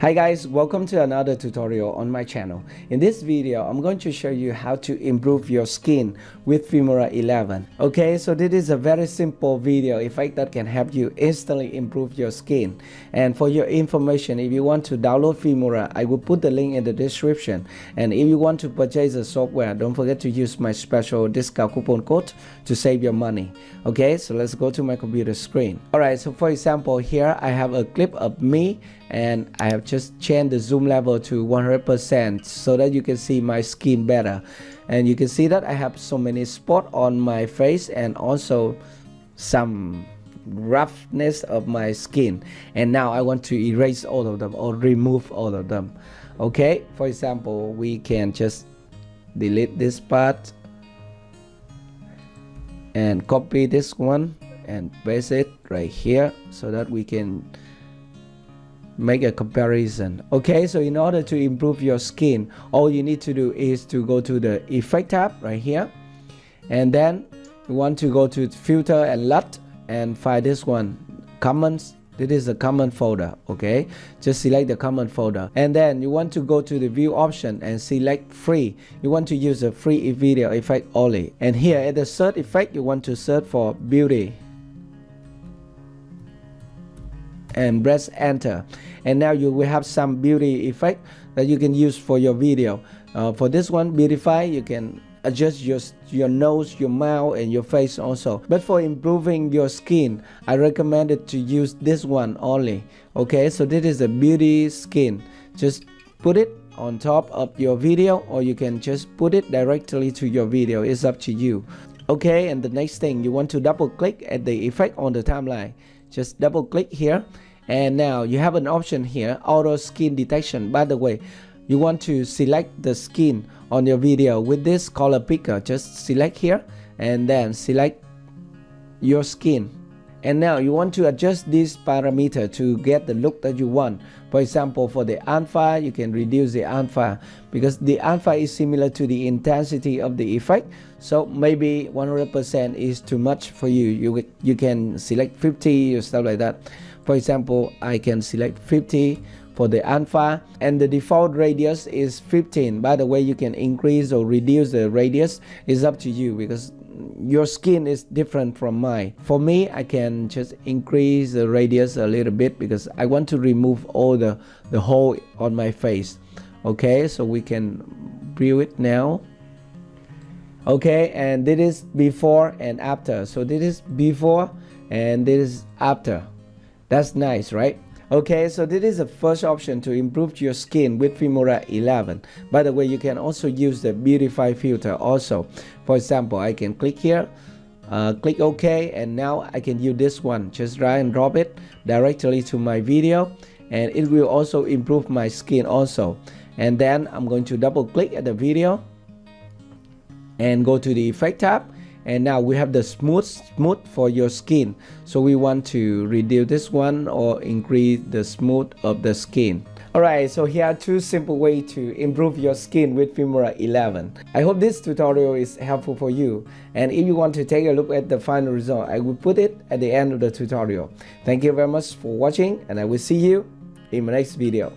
Hi guys, welcome to another tutorial on my channel. In this video, I'm going to show you how to improve your skin with Filmora 11. Okay, so this is a very simple video effect that can help you instantly improve your skin. And for your information, if you want to download Filmora, I will put the link in the description. And if you want to purchase the software, don't forget to use my special discount coupon code to save your money. Okay, so let's go to my computer screen. Alright, so for example, here I have a clip of me and I have just changed the zoom level to 100% so that you can see my skin better. And you can see that I have so many spots on my face and also some roughness of my skin. And now I want to erase all of them or remove all of them. Okay, for example, we can just delete this part and copy this one and paste it right here so that we can make a comparison. Okay, so in order to improve your skin, all you need to do is to go to the effect tab right here, and then you want to go to filter and LUT and find this one, comments. This is a comment folder. Okay, just select the comment folder, and then you want to go to the view option and select free. You want to use a free video effect only, and here at the search effect you want to search for beauty and press enter, and now you will have some beauty effect that you can use for your video. For this one, beautify, you can adjust your nose, your mouth and your face also. But for improving your skin, I recommend it to use this one only. Okay, so this is a beauty skin. Just put it on top of your video, or you can just put it directly to your video. It's up to you. Okay, and the next thing, you want to double click at the effect on the timeline. Just double click here, and now you have an option here, auto skin detection. By the way, you want to select the skin on your video with this color picker. Just select here and then select your skin, and now you want to adjust this parameter to get the look that you want. For example, for the alpha, you can reduce the alpha because the alpha is similar to the intensity of the effect. So maybe 100% is too much for you. You can select 50 or stuff like that. For example, I can select 50 for the alpha, and the default radius is 15. By the way, you can increase or reduce the radius. It's up to you because your skin is different from mine. For me, I can just increase the radius a little bit because I want to remove all the hole on my face. Okay, so we can view it now. Okay, and this is before and after. So this is before and this is after. That's nice, right? Okay, so this is the first option to improve your skin with Filmora 11. By the way, you can also use the beautify filter also. For example, I can click here, click OK, and now I can use this one. Just drag and drop it directly to my video, and it will also improve my skin also. And then I'm going to double click at the video and go to the effect tab, and now we have the smooth for your skin. So we want to reduce this one or increase the smooth of the skin. Alright, so here are two simple ways to improve your skin with Filmora 11. I hope this tutorial is helpful for you, and if you want to take a look at the final result, I will put it at the end of the tutorial. Thank you very much for watching, and I will see you in my next video.